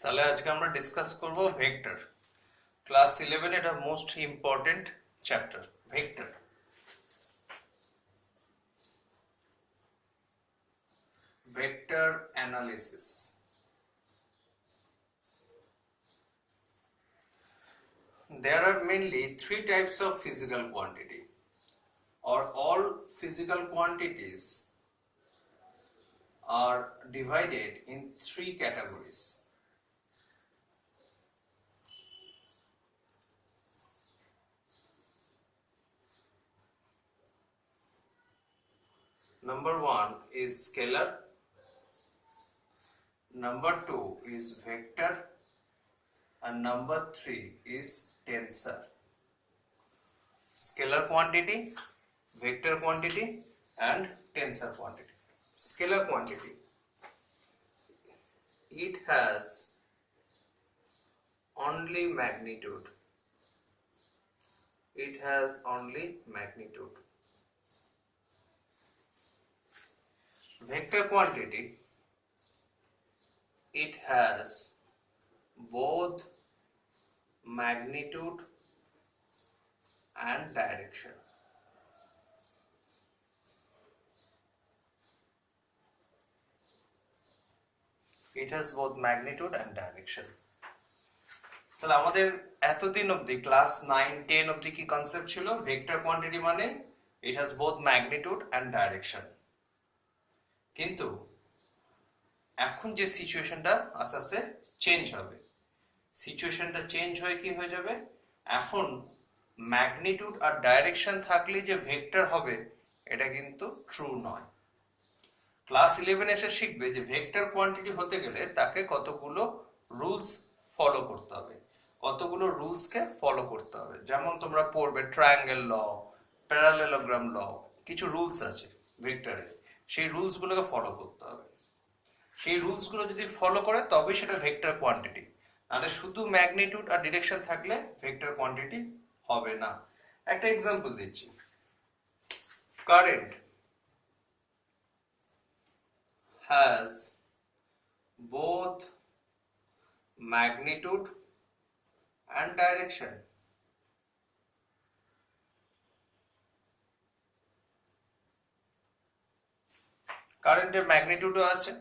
তাহলে আজকে আমরা ডিসকাস করব ভেক্টর। ক্লাস 11 এটা most important chapter vector. Vector analysis. There are mainly three types of physical quantity, or all physical quantities are divided in three categories. Number one is scalar, number two is vector, and number three is tensor. Scalar quantity, vector quantity, and tensor quantity. Scalar quantity, it has only magnitude. It has only magnitude. Vector quantity, it has both magnitude and direction. It has both magnitude and direction. তাহলে আমাদের এতদিন অবধি class 9 10 অবধি কি concept ছিল? Vector quantity মানে it has both magnitude and direction. কিন্তু এখন যে সিচুয়েশনটা আস্তে আস্তে চেঞ্জ হবে, সিচুয়েশনটা চেঞ্জ হয়ে কি হয়ে যাবে, এখন ম্যাগনিটিউড আর ডাইরেকশন থাকলে যে ভেক্টর হবে এটা কিন্তু ট্রু নয়। ক্লাস 11 এসে শিখবে যে ভেক্টর কোয়ান্টিটি হতে গেলে তাকে কতগুলো রুলস ফলো করতে হবে, কতগুলো রুলসকে ফলো করতে হবে। যেমন তোমরা পড়বে ট্রায়াঙ্গেল ল, প্যারালেলোগ্রাম ল, কিছু রুলস আছে ভেক্টরে, সেই রুলসগুলোকে ফলো করতে হবে। সেই রুলসগুলো যদি ফলো করে তবে সেটা ভেক্টর কোয়ান্টিটি, নাহলে শুধু ম্যাগনিটিউড আর ডিরেকশন থাকলে ভেক্টর কোয়ান্টিটি হবে না। একটা এক্সাম্পল দিচ্ছি, current has both magnitude and direction. কারেন্টের ম্যাগনিটিউডও আছে,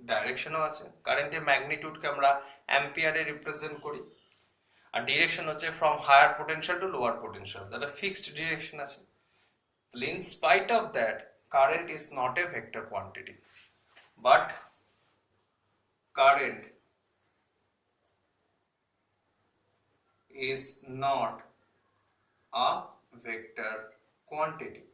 ডাইরেকশনও আছে। কারেন্টের ম্যাগনিটিউডকে আমরা অ্যাম্পিয়ারে রিপ্রেজেন্ট করি, আর ডিরেকশন হচ্ছে from higher potential to lower potential, that fixed direction আছে। In spite of that, current is not a vector quantity, but current is not a vector quantity.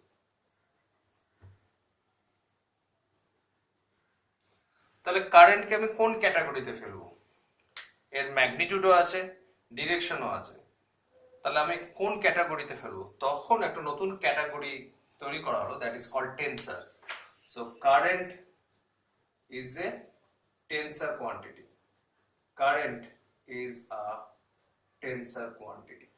তাহলে কারেন্টকে আমি কোন ক্যাটাগরিতে ফেলবো? এর ম্যাগনিটিউডও আছে, ডিরেকশনও আছে, তাহলে আমি কোন ক্যাটাগরিতে ফেলবো? তখন একটা নতুন ক্যাটাগরি তৈরি করা হলো, that is called tensor. So current is a tensor quantity. Current is a tensor quantity.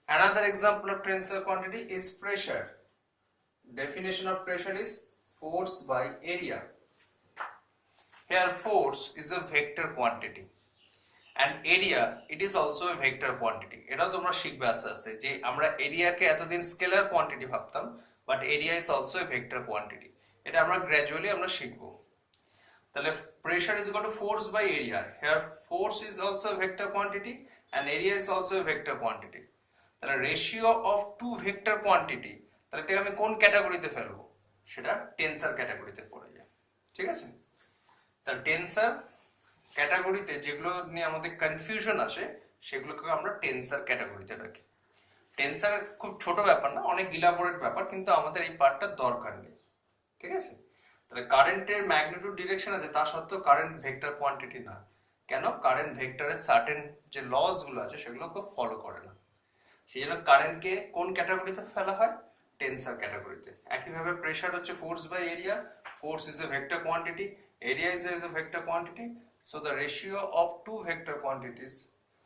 Another example of tensor quantity is pressure. Definition of pressure is force by area. Here force is a vector quantity and area, it is also a vector quantity. এটা তোমরা শিখবে আস্তে আস্তে যে আমরা এরিয়াকে এতদিন scalar quantity ভাবতাম, but area is also a vector quantity. এটা আমরা গ্র্যাজুয়ালি আমরা শিখবো। তাহলে pressure is equal to force by area. Here force is also a vector quantity and area is also a vector quantity. তাহলে ratio of two vector quantity, তাহলে এটাকে আমি কোন ক্যাটাগরিতে ফেলবো? সেটা টেন্সর ক্যাটাগরিতে পড়ে যায়। ঠিক আছে, তাহলে টেন্সর ক্যাটাগরিতে যেগুলো নিয়ে আমাদের কনফিউশন আসে সেগুলোকে আমরা টেন্সর ক্যাটাগরিতে রাখি। টেন্সর খুব ছোট ব্যাপার না, অনেক ইলাবোরেট ব্যাপার, কিন্তু আমাদের এই পার্টটা দরকার নেই। ঠিক আছে, তাহলে কারেন্টের ম্যাগনিটিউড ডিরেকশন আছে, তা সত্ত্বেও কারেন্ট ভেক্টর কোয়ান্টিটি না। কেন? কারেন্ট ভেক্টরের সার্টেন যে লস গুলো আছে সেগুলোকে ফলো করে না। সেই জন্য কারেন্টকে কোন ক্যাটাগরিতে ফেলা হয়? টেন্সর ক্যাটাগরিতে। একইভাবে প্রেসার হচ্ছে force by area, force is a vector quantity, area is a vector quantity. So the ratio of two vector quantities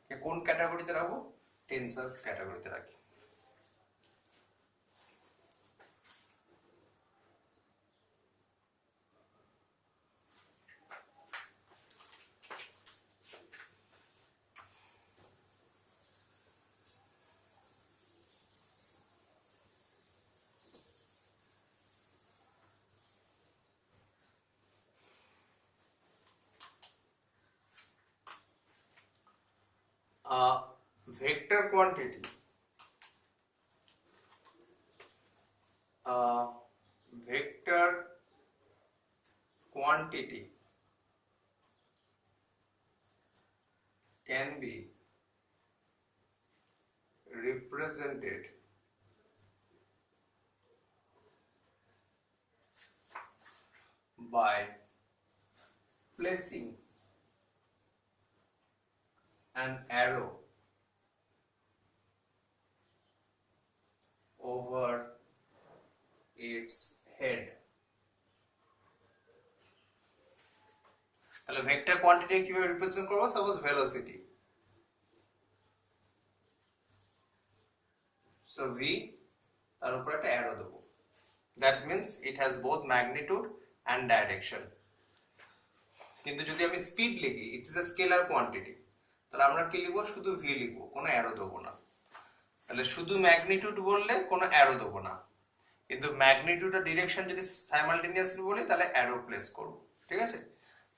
কে কোন ক্যাটাগরিতে রাখবো? টেন্সর ক্যাটাগরিতে রাখি। vector quantity, vector quantity can be represented by placing an arrow over its head. তাহলে vector quantity কিভাবে represent করব? Suppose velocity, so v, তার উপর একটা অ্যারো দেব, that means it has both magnitude and direction. কিন্তু যদি আমি স্পিড লিখি, it is a scalar quantity, তাহলে আমরা কি লিখবো? শুধু v লিখবো, কোনো অ্যারো দেবো না। তাহলে শুধু ম্যাগনিটিউড বললে কোনো অ্যারো দেবো না, কিন্তু ম্যাগনিটিউড আর ডিরেকশন যদি সাইমালটেনিয়াসলি বলি তাহলে অ্যারো প্লেস করব, ঠিক আছে?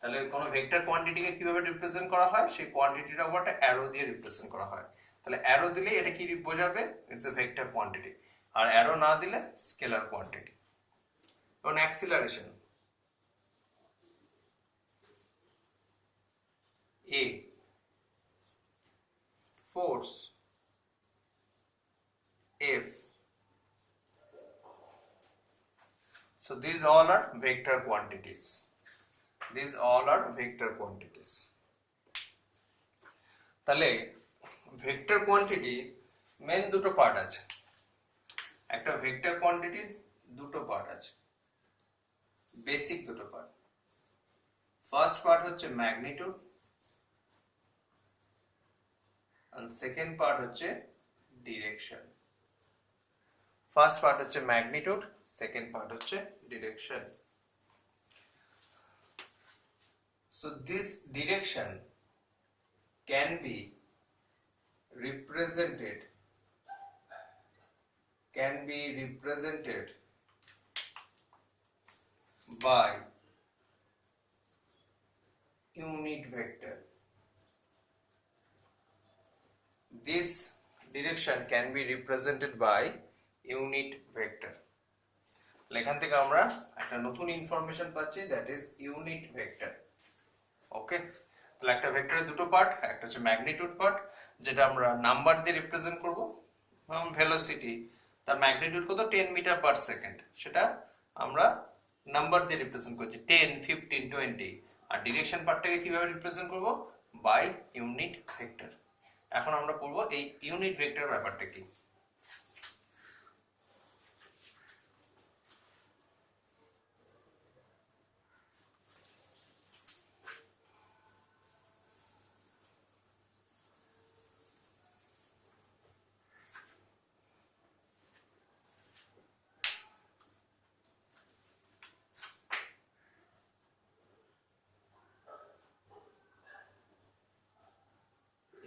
তাহলে কোনো ভেক্টর কোয়ান্টিটিকে কিভাবে রিপ্রেজেন্ট করা হয়? সেই কোয়ান্টিটিটা উপর একটা অ্যারো দিয়ে রিপ্রেজেন্ট করা হয়। তাহলে অ্যারো দিলে এটা কি বোঝাবে? It's a vector quantity. আর অ্যারো না দিলে স্কেলার কোয়ান্টিটি। এবং acceleration a, force f, so these all are vector quantities. These all are vector quantities. তাহলে ভেক্টর কোয়ান্টিটি মেন দুটো পার্ট আছে। একটা ভেক্টর কোয়ান্টিটির দুটো পার্ট আছে, বেসিক দুটো পার্ট। ফার্স্ট পার্ট হচ্ছে ম্যাগনিটিউড, and সেকেন্ড পার্ট হচ্ছে ডিরেকশন। ফার্স্ট পার্ট হচ্ছে ম্যাগনিটিউড, সেকেন্ড পার্ট হচ্ছে direction. So this direction can be represented by unit vector. This direction can be represented by unit vector. এখান থেকে আমরা একটা নতুন information পাচ্ছি, দ্যাট ইজ ইউনিট ভেক্টর। ওকে, তাহলে একটা ভেক্টরের দুটো পার্ট, একটা হচ্ছে ম্যাগনিটিউড পার্ট, যেটা আমরা নাম্বার দিয়ে রিপ্রেজেন্ট করব। ভেলোসিটি, তার ম্যাগনিটিউড কত? 10 মিটার পার সেকেন্ড, সেটা আমরা নাম্বার দিয়ে রিপ্রেজেন্ট করছি, 10, 15, 20। আর ডিরেকশন পার্টটাকে কিভাবে রিপ্রেজেন্ট করব? By unit vector. এখন আমরা পড়বো এই ইউনিট ভেক্টর ব্যাপারটা কি।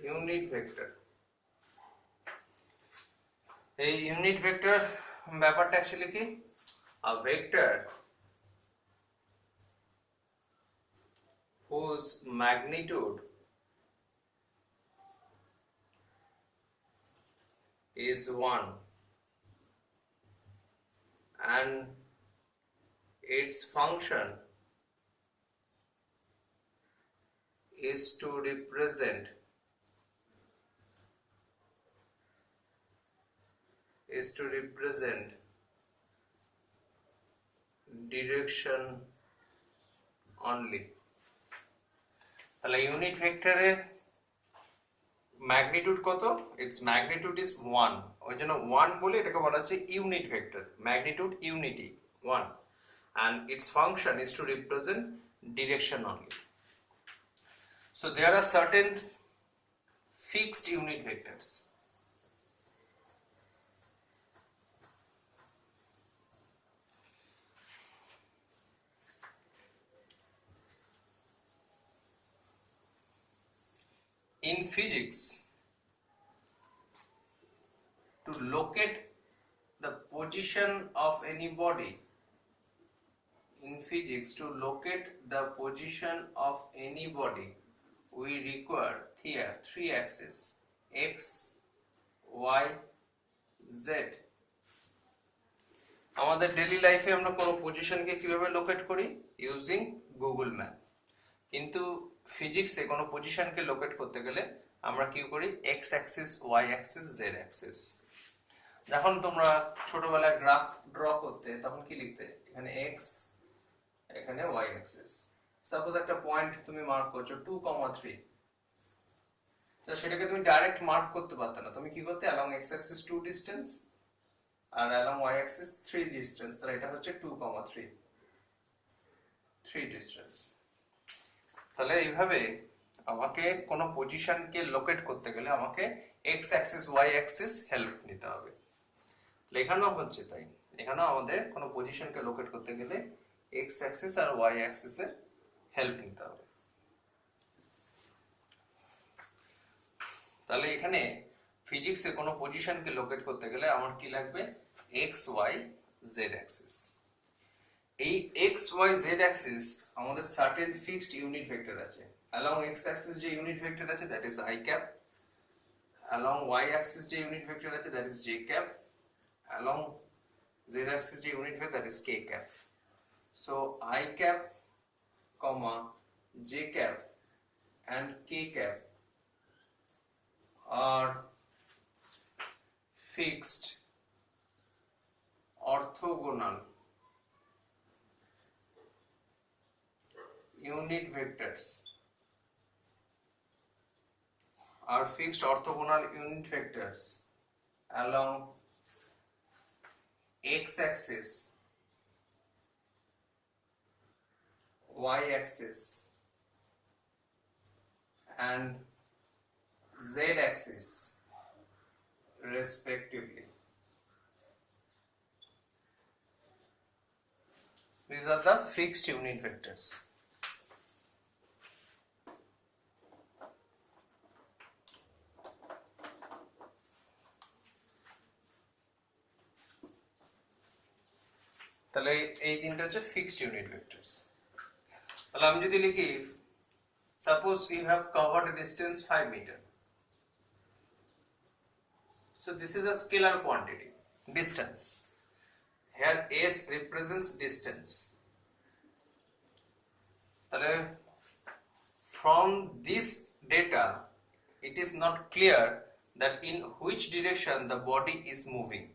ইউনিট ভেক্টর, এই ইউনিট ভেক্টর ব্যাপারটা অ্যাকচুয়ালি কি? A vector whose magnitude is 1 and its function is to represent direction only. তাহলে ইউনিট ভেক্টরের ম্যাগনিটিউড কত? ইটস ম্যাগনিটিউড ইজ 1, ওই জন্য 1 বলে এটাকে বলা হচ্ছে unit vector. Magnitude unity 1 and its function is to represent direction only. So there are certain fixed unit vectors. In physics, to locate the position of any body, we require three axes. X Y Z. আমাদের daily লাইফে আমরা কোনো পজিশনকে কিভাবে locate করি? Using Google map. কিন্তু ফিজিক্সে কোনো পজিশনকে লোকেট করতে গেলে আমরা কি করি? X axis, Y axis, Z axis. যখন তোমরা ছোটবেলায় গ্রাফ ড্র করতে তখন কি লিখতে? এখানে এক্স, এখানে ওয়াই অ্যাক্সিস। সাপোজ একটা পয়েন্ট তুমি মার্ক করছো 2,3, তো সেটাকে তুমি ডাইরেক্ট মার্ক করতে পারতে না। তুমি কি করতে? অ্যালং এক্স অ্যাক্সিস 2 ডিস্টেন্স আর অ্যালং ওয়াই অ্যাক্সিস 3 ডিস্টেন্স, তাহলে এটা হচ্ছে 2,3 3 ডিস্টেন্স। তাহলে এইভাবে আমাকে কোনো পজিশনকে লোকেট করতে গেলে আমাকে X axis Y axis help নিতে হবে। এখানেও হচ্ছে তাই, এখানেও আমাদের কোনো পজিশনকে লোকেট করতে গেলে এক্স অ্যাক্সিস আর ওয়াই অ্যাক্সিসের হেল্প নিতে হবে। তাহলে এখানে ফিজিক্সে কোনো পজিশনকে লোকেট করতে গেলে আমার কি লাগবে? X Y Z axis. এই এক্স ওয়াই জেড অ্যাক্সিস আমাদের সার্টেন ফিক্সড ইউনিট ভেক্টর আছে। অ্যালং এক্স অ্যাক্সিস যে ইউনিট ভেক্টর আছে that is I cap, along Y axis যে ইউনিট ভেক্টর আছে that is J cap, along Z axis যে unit vector that is K cap. So I cap, j cap and k cap are fixed orthogonal unit vectors, along x axis, y axis and z axis respectively. These are the fixed unit vectors. তাহলে এই তিনটা হচ্ছে fixed unit vectors. তাহলে আমি যদি লিখি suppose you have covered a distance 5 meter, so this is a scalar quantity, distance. Here s represents distance. তাহলে from this data it is not clear that in which direction the body is moving.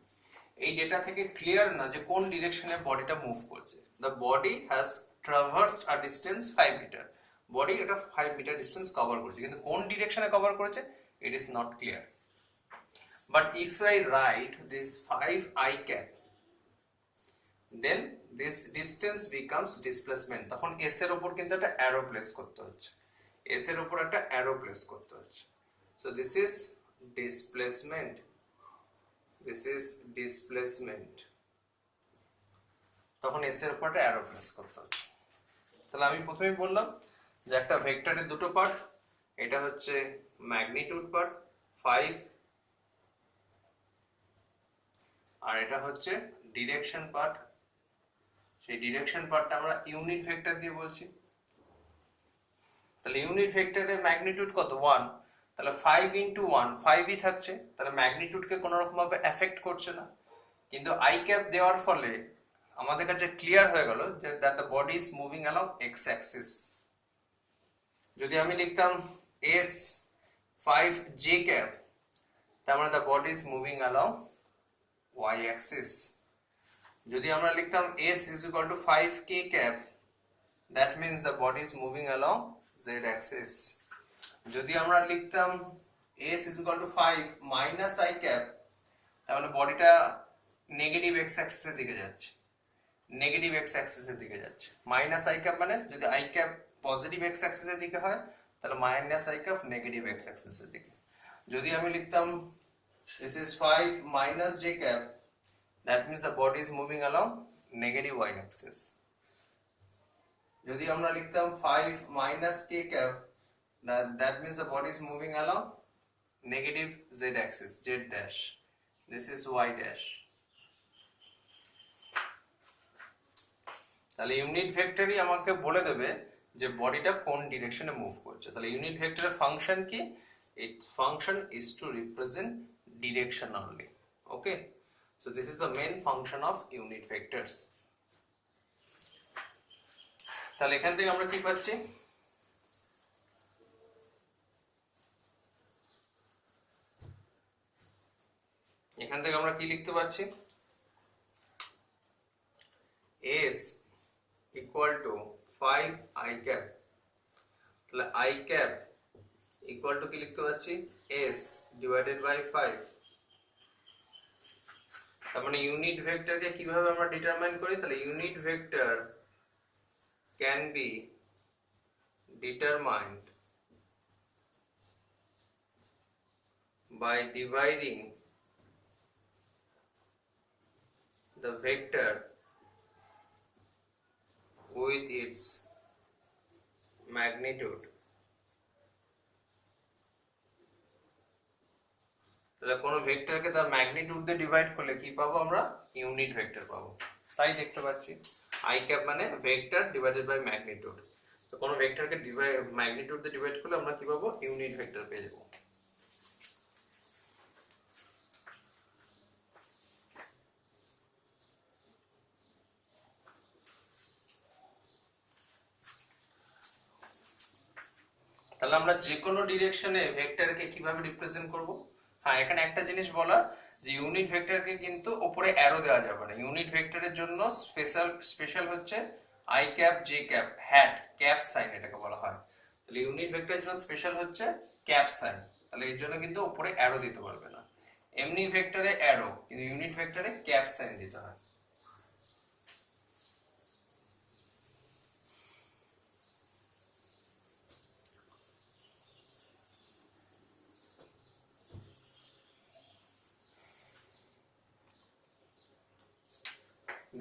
এই data থেকে clear না যে কোন ডিরেকশনে বডিটা move করছে। The body has traversed a distance 5 meter. Body এটা 5 metre distance cover করেছে, কিন্তু কোন ডিরেকশনে কভার করেছে it is not clear. But if I write this 5 I cap, then this distance becomes displacement. তখন এস এর উপর কিন্তু একটা অ্যারো প্লেস করতে হচ্ছে, এস এর উপর একটা অ্যারো প্লেস করতে হচ্ছে। So this is displacement, this is displacement. তখন এস এর উপর একটা অ্যারো প্লেস করতে হচ্ছে। তাহলে আমি প্রথমেই বললাম যে একটা ভেক্টরের দুটো পার্ট, এটা হচ্ছে ম্যাগনিটিউড পার্ট 5 আর এটা হচ্ছে ডিরেকশন পার্ট। সেই ডিরেকশন পার্টটা আমরা ইউনিট ভেক্টর দিয়ে বলছি। তাহলে ইউনিট ভেক্টরের ম্যাগনিটিউড কত? 1। তাহলে 5 ইন্টু 1 5ই থাকছে, তাহলে ম্যাগনিটিউডকে কোনো রকম ভাবে এফেক্ট করছে না। কিন্তু আই ক্যাপ দেওয়ার ফলে আমাদের কাছে ক্লিয়ার হয়ে গেল যে that the body is moving along X Axis. যদি আমি লিখতাম s 5 j cap, তার মানে the body is moving along y axis. যদি আমরা লিখতাম s is equal to 5 k cap, that means the body is moving along z axis. যদি আমরা লিখতাম s is equal to 5 minus i cap, তার মানে বডিটা নেগেটিভ x axis এর দিকে যাচ্ছে, নেগেটিভ x axis এর দিকে যাচ্ছে। মাইনাস i cap মানে যদি i cap positive x axis এর দিকে হয় তাহলে minus i cap negative x axis এর দিকে। যদি আমি লিখতাম this is 5 minus j cap, that means the body is moving along negative y axis. যদি আমরা লিখতাম 5 minus k cap, that means the body is moving along negative z axis, z dash. This is y dash. তাহলে unit ভেক্টরই আমাকে বলে দেবে যে বডিটা কোন ডিরেকশনে মুভ করছে। তাহলে ইউনিট ভেক্টরের ফাংশন কি? its function is to represent direction only. Okay, so this is the main function of unit vectors. তাহলে এখান থেকে আমরা কি পাচ্ছি, এখান থেকে আমরা কি লিখতে পারছি, s equal to 5 I cap, তাহলে I cap equal to কি লিখতে পাচ্ছি, s divided by 5। তার মানে ইউনিট ভেক্টরকে কিভাবে আমরা ডিটারমাইন করি, তাহলে unit vector can be determined by dividing the vector with its magnitude। তাহলে কোন ভেক্টরকে তার ম্যাগনিটিউড দিয়ে ডিভাইড করলে কি পাবো আমরা, ইউনিট ভেক্টর পাবো। তাই দেখতে পাচ্ছি আই ক্যাপ মানে ভেক্টর ডিভাইডেড বাই ম্যাগনিটিউড। তো কোন ভেক্টরকে ম্যাগনিটিউড দিয়ে ডিভাইড করলে আমরা কি পাবো, ইউনিট ভেক্টর পেয়ে যাবো। তাহলে আমরা যে কোনো ডিরেকশনে ভেক্টরকে কিভাবে রিপ্রেজেন্ট করব। হ্যাঁ, এখানে একটা জিনিস বলা যে ইউনিট ভেক্টরকে কিন্তু উপরে অ্যারো দেওয়া যাবে না। ইউনিট ভেক্টরের জন্য স্পেশাল হচ্ছে I cap, J cap, hat, cap sign এটাকে বলা হয়। তাহলে ইউনিট ভেক্টরের জন্য স্পেশাল হচ্ছে ক্যাপ সাইন, তাহলে এর জন্য কিন্তু উপরে অ্যারো দিতে পারবে না। এমনি ভেক্টরে অ্যারো, কিন্তু ইউনিট ভেক্টরে ক্যাপ সাইন দিতে হয়।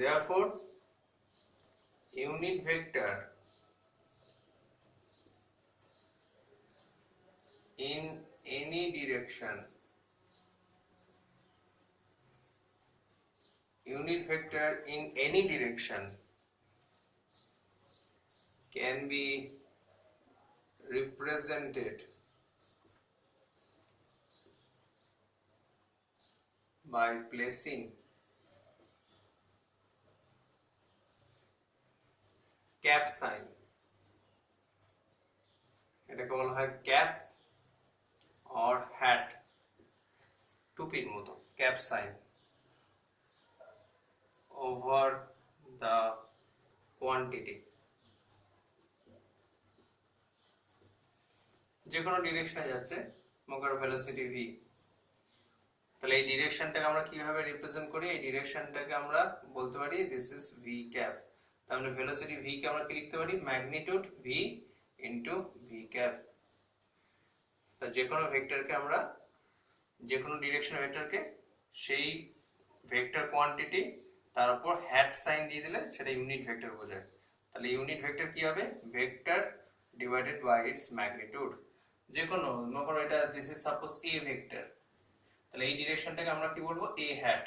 Therefore, unit vector in any direction, unit vector in any direction can be represented by placing cap sign, এটাকে বলা হয় ক্যাপ অর হ্যাট, টুপির মতো cap sign over the quantity. যে কোনো ডিরেকশনে যাচ্ছে, মনে ভেলোসিটি ভি, তাহলে এই ডিরেকশনটাকে আমরা কিভাবে রিপ্রেজেন্ট করি, এই ডিরেকশনটাকে আমরা বলতে পারি দিস ইজ ভি ক্যাপ। তাহলে ভেলোসিটি ভি কে আমরা কি লিখতে পারি, magnitude V into V cap. তো যে কোনো ভেক্টরকে আমরা, যে কোনো ডিরেকশন ভেক্টরকে সেই ভেক্টর কোয়ান্টিটি তার উপর হ্যাট সাইন দিয়ে দিলে সেটা ইউনিট ভেক্টর বোঝায়। তাহলে ইউনিট ভেক্টর কি হবে, vector divided by its magnitude. যে কোনো, মনে করো এটা this is suppose a vector, তাহলে এই ডিরেকশনটাকে আমরা কি বলবো, এ হ্যাট।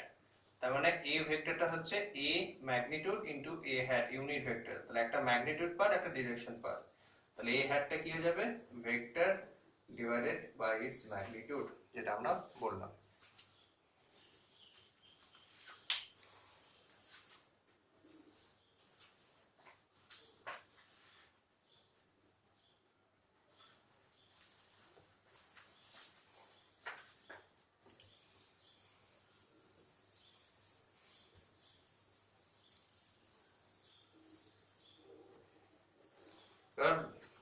তার মানে এ ভেক্টরটা হচ্ছে A magnitude into A hat, unit vector. তাহলে একটা ম্যাগনিটিউড পার্ট, একটা ডিরেকশন পার্ট। তাহলে এ হ্যাটটা কি হয়ে যাবে, vector divided by its magnitude, যেটা আমরা বললাম।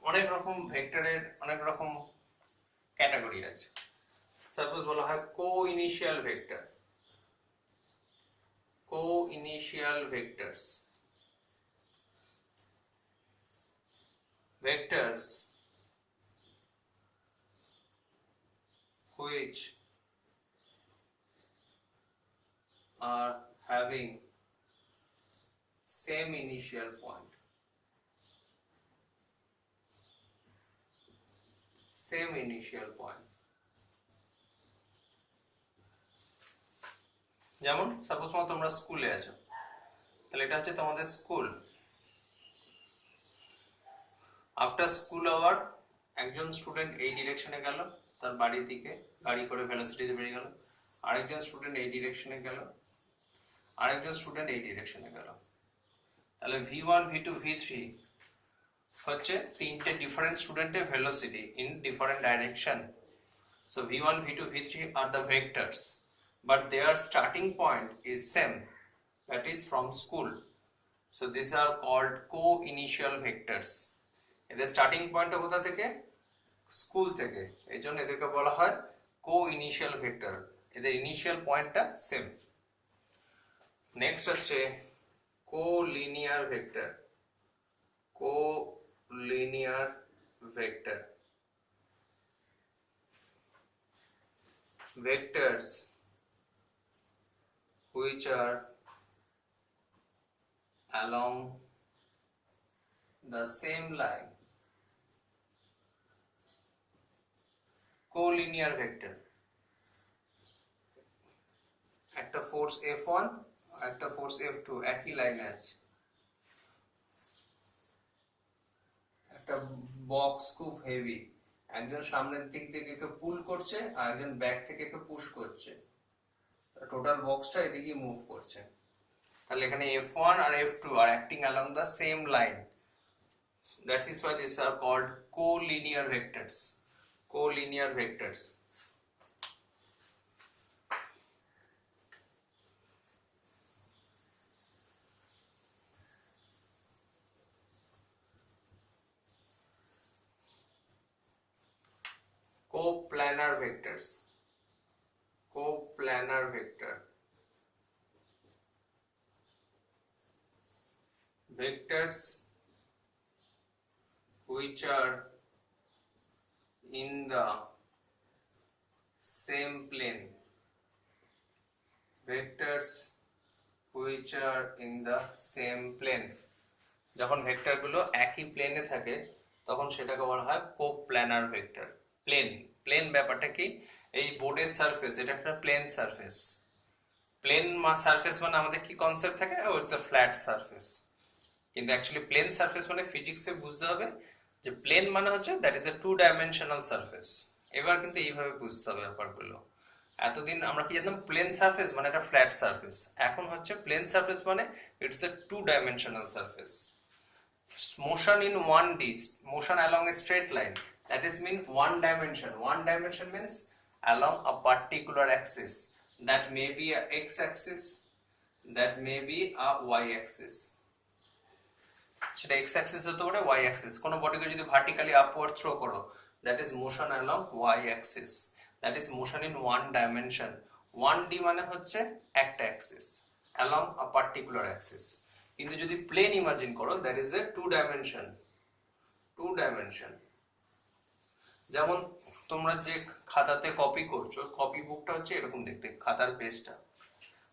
অনেক রকম ভেক্টরের অনেক রকম ক্যাটাগরি আছে। সাপোজ বলা হয় coinitial vector, coinitial vectors, vectors which are having same initial point, same initial point। যেমন সাপোজ তোমরা স্কুলে আছো, তাহলে এটা হচ্ছে তোমাদের স্কুল। আফটার স্কুল আওয়ার একজন স্টুডেন্ট এই ডিরেকশনে গেল, তার বাড়ির দিকে গাড়ি করে ভেলোসিটিতে বেরিয়ে গেল, আরেকজন স্টুডেন্ট এই ডিরেকশনে গেল, আরেকজন স্টুডেন্ট এই ডিরেকশনে গেল। তাহলে v1 v2 v3 হচ্ছে তিনটে ডিফারেন্ট স্টুডেন্টের velocity in different direction. So v1 v2 v3 are the vectors, but their starting point is same, that is from school. So these are called co-initial vectors. এদের starting পয়েন্টটা কোথা থেকে? School থেকে, এই জন্য এদেরকে বলা হয় co-initial vector, এদের ইনিশিয়াল পয়েন্টটা সেম। নেক্সট আসছে co-linear vector. Co-linear vector, vectors which are along the same line. Co-linear vector, একটা ফোর্স F1 আর একটা ফোর্স F2 একই লাইনে আছে, একটা বক্স খুব হেভি, একজন সামনের দিক থেকে একে পুল করছে আর একজন ব্যাক থেকে একে পুশ করছে, টোটাল বক্সটা এদিকে মুভ করছে। তাহলে এখানে F1 R F2 are acting along the same line. That is why these are called co-linear vectors. Co-linear vectors. Co-planar vectors. Co-planar vector. Vectors which are in the same plane. Vectors which are in the same plane. যখন ভেক্টরগুলো একই প্লেনে থাকে তখন সেটাকে বলা হয় কোপ্ল্যানার vector. Plane ব্যাপারটা কি? এই বোর্ডের সারফেস, এটা একটা প্লেন সারফেস। প্লেন সারফেস মানে আমাদের কি কনসেপ্ট থাকে? It's a flat surface. কিন্তু অ্যাকচুয়ালি প্লেন সারফেস মানে ফিজিক্সে বুঝতে হবে যে প্লেন মানে হচ্ছে that is a 2 dimensional surface. এবার কিন্তু এইভাবে বুঝতে হবে ব্যাপারগুলো। এতদিন আমরা কি জানতাম? প্লেন সারফেস মানে একটা ফ্ল্যাট সারফেস। এখন হচ্ছে প্লেন সারফেস মানে it's a 2 dimensional surface. Motion in 1D, motion along a straight line, that is mean one dimension. One dimension means along a particular axis, that may be a x-axis, that may be a y-axis. সেটা x-axis হতে পারে, y-axis। কোনো বডিকে যদি vertically upward throw করো, that is motion along y-axis, that is motion in one dimension. 1D মানে হচ্ছে একটা Axis along a particular axis। কিন্তু যদি প্লেন ইমাজিন করো, দ্যাট ইজ এ 2 ডাইমেনশন। যেমন তোমরা যে খাতাতে কপি করছো, কপি বুকটা হচ্ছে এরকম দেখতে, খাতার পেজটা।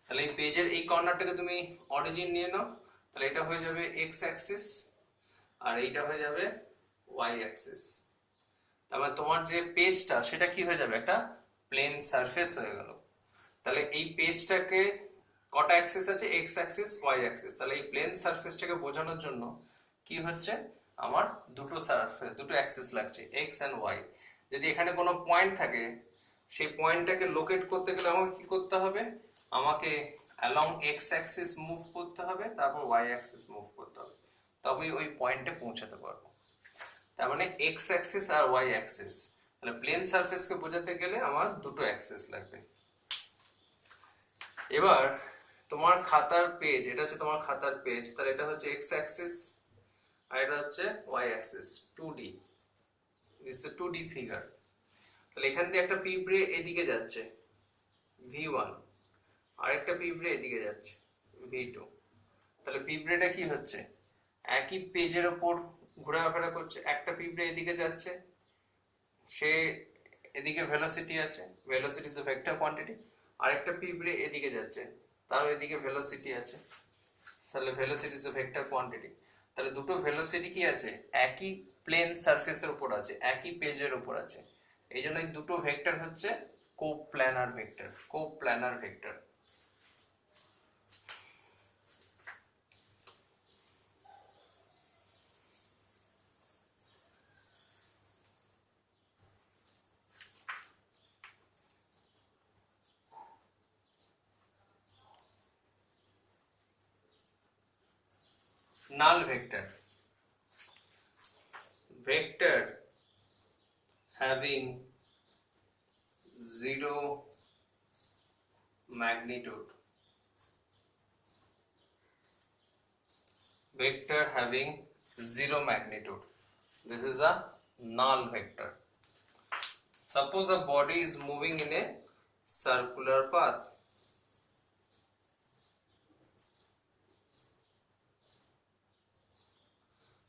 তাহলে এই পেজের এই কর্নারটাকে তুমি অরিজিন নিয়ে নাও, তাহলে এটা হয়ে যাবে এক্স অ্যাক্সিস আর এইটা হয়ে যাবে ওয়াই অ্যাক্সিস। তারপর তোমার যে পেজটা সেটা কি হয়ে যাবে? একটা প্লেন সারফেস হয়ে গেল। তাহলে এই পেজটাকে কটা অ্যাক্সিস আছে? X axis, Y axis. তাহলে এই প্লেন সারফেসটাকে বোঝানোর জন্য কি হচ্ছে, আমার দুটো সারফেস, দুটো অ্যাক্সিস লাগছে, এক্স এন্ড ওয়াই। যদি এখানে কোনো পয়েন্ট থাকে, সেই পয়েন্টটাকে লোকেট করতে গেলে আমাকে কি করতে হবে? আমাকে অ্যালং এক্স অ্যাক্সিস মুভ করতে হবে, তারপর ওয়াই অ্যাক্সিস মুভ করতে হবে, তবেই ওই পয়েন্টে পৌঁছাতে পারবো। তার মানে এক্স অ্যাক্সিস আর ওয়াই অ্যাক্সিস। তাহলে প্লেন সারফেসকে বোঝাতে গেলে আমার দুটো অ্যাক্সিস লাগবে। এবার তোমার খাতার পেজ, এটা হচ্ছে তোমার খাতার পেজ, তাহলে এটা হচ্ছে এক্স অ্যাক্সিস আর এটা হচ্ছে Y axis. 2D, this is 2D figure. তাহলে এখান দিয়ে একটা পিঁপড়ে এদিকে যাচ্ছে v1, আরেকটা পিঁপড়ে এদিকে যাচ্ছে v2। তাহলে পিঁপড়েটা কি হচ্ছে? একই পেজের ওপর ঘোরাফেরা করছে। একটা পিঁপড়ে এদিকে যাচ্ছে, সে এদিকে ভেলোসিটি আছে, velocity is a vector quantity. আরেকটা পিঁপড়ে এদিকে যাচ্ছে, তার এদিকে ভেলোসিটি আছে, তাহলে velocity is a vector quantity. তাহলে দুটো ভেলোসিটি কি আছে? একই প্লেন সারফেসের উপর আছে, একই পেজের উপর আছে। এই জন্য এই দুটো ভেক্টর হচ্ছে coplanar vector. Coplanar vector. null vector. Vector having zero magnitude. Vector having zero magnitude. This is a null vector. Suppose a body is moving in a circular path.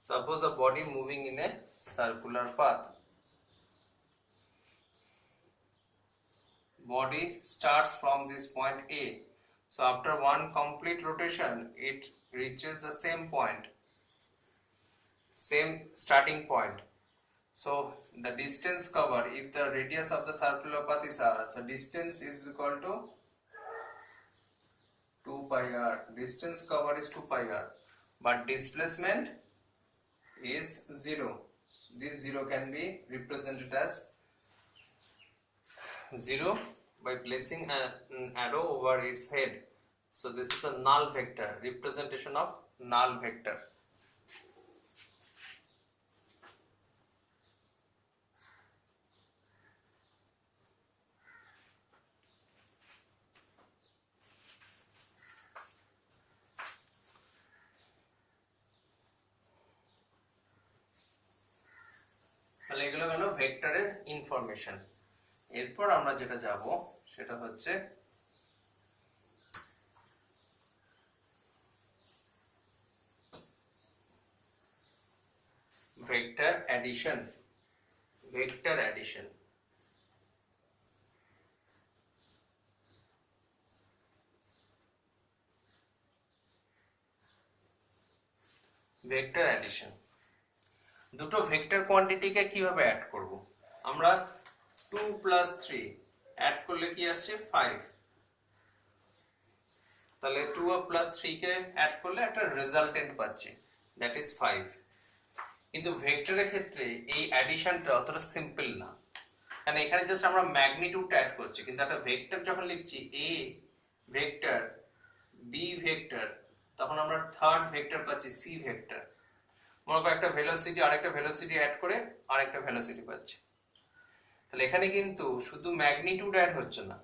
Suppose a body moving in a circular path. Body starts from this point A. So after one complete rotation, it reaches the same point, same starting point. So the distance covered, if the radius of the circular path is r, so distance is equal to 2 pi r. Distance covered is 2 pi r, but displacement is 0. This 0 can be represented as 0 by placing an arrow over its head. So this is a null vector, representation of null vector. তাহলে এগুলো হলো ভেক্টরের information. এরপর আমরা যেটা যাব সেটা হচ্ছে vector addition. Vector addition. Vector addition, দুটো ভেক্টর কোয়ান্টিটিকে কিভাবে অ্যাড করব? আমরা 2 + 3 অ্যাড করলে কি আসছে 5। তাহলে 2 + 3 কে অ্যাড করলে একটা রেজাল্টেন্ট পাচ্ছি, দ্যাট ইজ 5। কিন্তু ভেক্টরের ক্ষেত্রে এই অ্যাডিশনটা অতটা সিম্পল না, কারণ এখানে জাস্ট আমরা ম্যাগনিটিউডটা অ্যাড করছি, কিন্তু একটা ভেক্টর যখন লিখছি a ভেক্টর b ভেক্টর, তখন আমরা থার্ড ভেক্টর পাচ্ছি c ভেক্টর। মনে করো একটা ভেলোসিটি আরেকটা ভেলোসিটি অ্যাড করে আরেকটা ভেলোসিটি পাচ্ছি। তাহলে এখানে কিন্তু শুধু ম্যাগনিটিউড অ্যাড হচ্ছে না,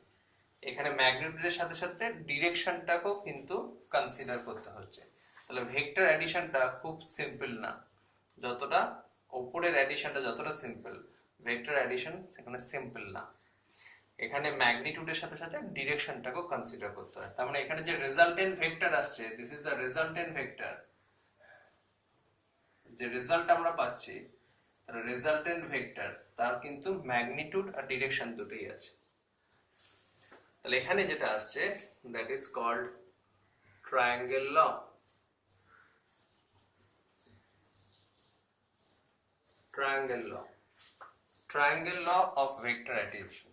এখানে ম্যাগনিটিউডের সাথে সাথে ডিরেকশনটাকেও কিন্তু কনসিডার করতে হচ্ছে। তাহলে ভেক্টর অ্যাডিশনটা খুব সিম্পল না, যতটা উপরের অ্যাডিশনটা যতটা সিম্পল, ভেক্টর অ্যাডিশন সেখানে সিম্পল না। এখানে ম্যাগনিটিউডের সাথে সাথে ডিরেকশনটাকেও কনসিডার করতে হয়। তার মানে এখানে যে রেজাল্টেন্ট ভেক্টর আসছে, this is the resultant vector. যে রেজাল্ট আমরা পাচ্ছি রেজাল্টেন্ট ভেক্টর, তার কিন্তু ম্যাগনিটিউড আর ডিরেকশন দুটোই আছে। তাহলে এখানে যেটা আসছে that is called triangle law. Triangle law, triangle law of vector addition.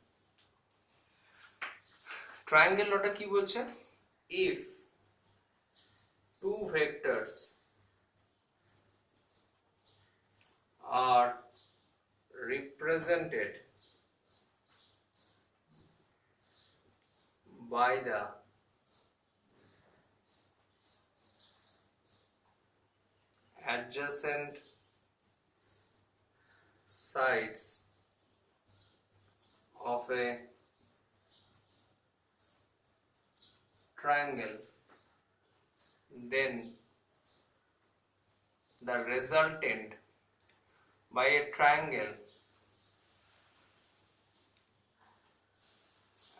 Triangle লটা কি বলছে? If two vectors are represented by the adjacent sides of a triangle, then the resultant by a triangle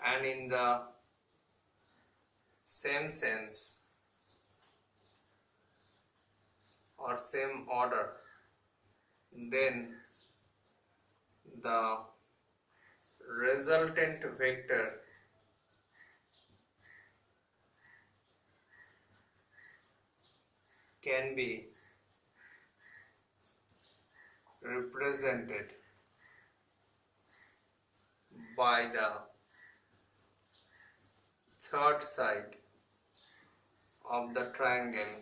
and in the same sense or same order, then the resultant vector can be represented by the third side of the triangle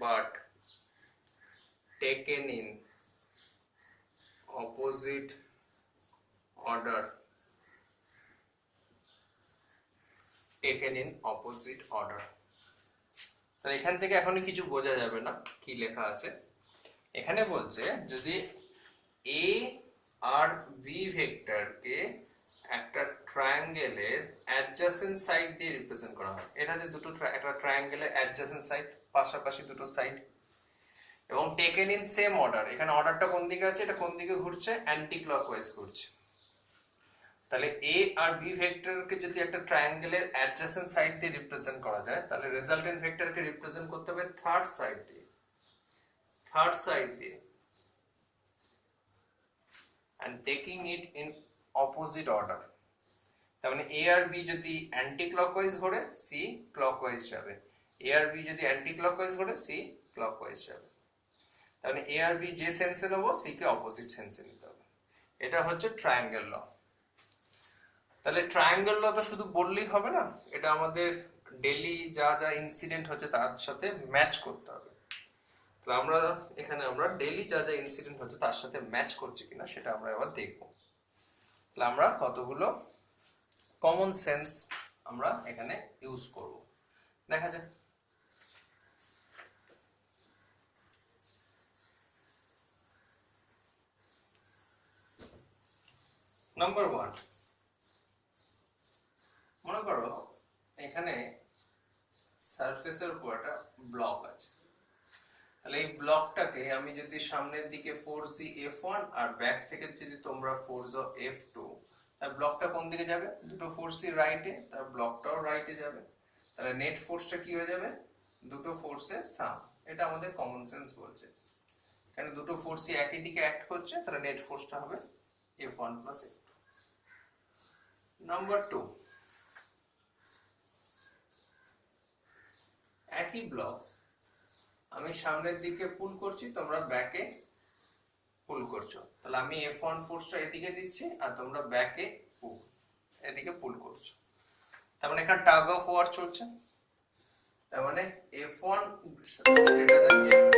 but taken in opposite order taken in opposite order. তাহলে এখান থেকে এখনই কিছু বোঝা যাবে না কি লেখা আছে। এখানে বলছে যদি এ আর বি ভেক্টরকে একটা ট্রায়াঙ্গেলের অ্যাডজাসেন্ট সাইড দিয়ে রিপ্রেজেন্ট করা হয়। এটা যে দুটো একটা ট্রায়াঙ্গেলের অ্যাডজাসেন্ট সাইড, পাশাপাশি দুটো সাইড, এবং টেকেন ইন সেম অর্ডার। এখানে অর্ডারটা কোন দিকে আছে, এটা কোন দিকে ঘুরছে, অ্যান্টি ক্লকওয়াইজ ঘুরছে। তাহলে এ আর বি ভেক্টরকে যদি একটা ট্রায়াঙ্গেলের অ্যাডজাসেন্ট সাইড দিয়ে রিপ্রেজেন্ট করা যায়, তাহলে রেজাল্টেন্ট ভেক্টরকে রিপ্রেজেন্ট করতে হবে থার্ড সাইড দিয়ে, and taking it in opposite order. তার মানে এ আর বি যদি অ্যান্টি ক্লকওয়াইজ ঘোরে, সি ক্লকওয়াইজ যাবে। এ আর বি যদি অ্যান্টি ক্লকওয়াইজ ঘোরে, সি ক্লকওয়াইজ যাবে। তার মানে এ আর বি যে সেন্সে নেবো, সি কে অপোজিট সেন্সে নিতে হবে। এটা হচ্ছে ট্রায়াঙ্গেল ল। তাহলে ট্রায়াঙ্গেল ল তো শুধু বললেই হবে না, এটা আমাদের ডেইলি যা যা ইনসিডেন্ট হচ্ছে তার সাথে ম্যাচ করতে হবে। তাহলে আমরা ডেইলি যা যা ইনসিডেন্ট হচ্ছে তার সাথে ম্যাচ করছে কিনা সেটা আমরা এবার দেখবো। তাহলে আমরা কতগুলো কমন সেন্স আমরা এখানে ইউজ করব, দেখা যাক। নাম্বার 1, মনে করো এখানে সারফেসের উপর একটা ব্লক আছে। তাহলে এই ব্লকটাকে আমি যদি সামনের দিকে ফোর্স দিই F1 আর ব্যাক থেকে যদি তোমরা ফোর্স দাও F2, তার ব্লকটা কোন দিকে যাবে? দুটো ফোর্সই রাইটে, তার ব্লকটাও রাইটে যাবে। তাহলে নেট ফোর্সটা কি হয়ে যাবে? দুটো ফোর্সের সাম। এটা আমাদের কমন সেন্স বলছে। কারণ দুটো ফোর্সই একই দিকে অ্যাক্ট করছে, তাহলে নেট ফোর্সটা হবে F1 + F2। নাম্বার 2, একই ব্লক আমি সামনের দিকে পুল করছি, তোমরা ব্যাকে পুল করছো। তাহলে আমি F1 ফোর্সটা এদিকে দিচ্ছি আর তোমরা ব্যাকে এদিকে পুল করছো। তার মানে এখানে টাগ অফ ওয়ার চলছে। তার মানে F1 F2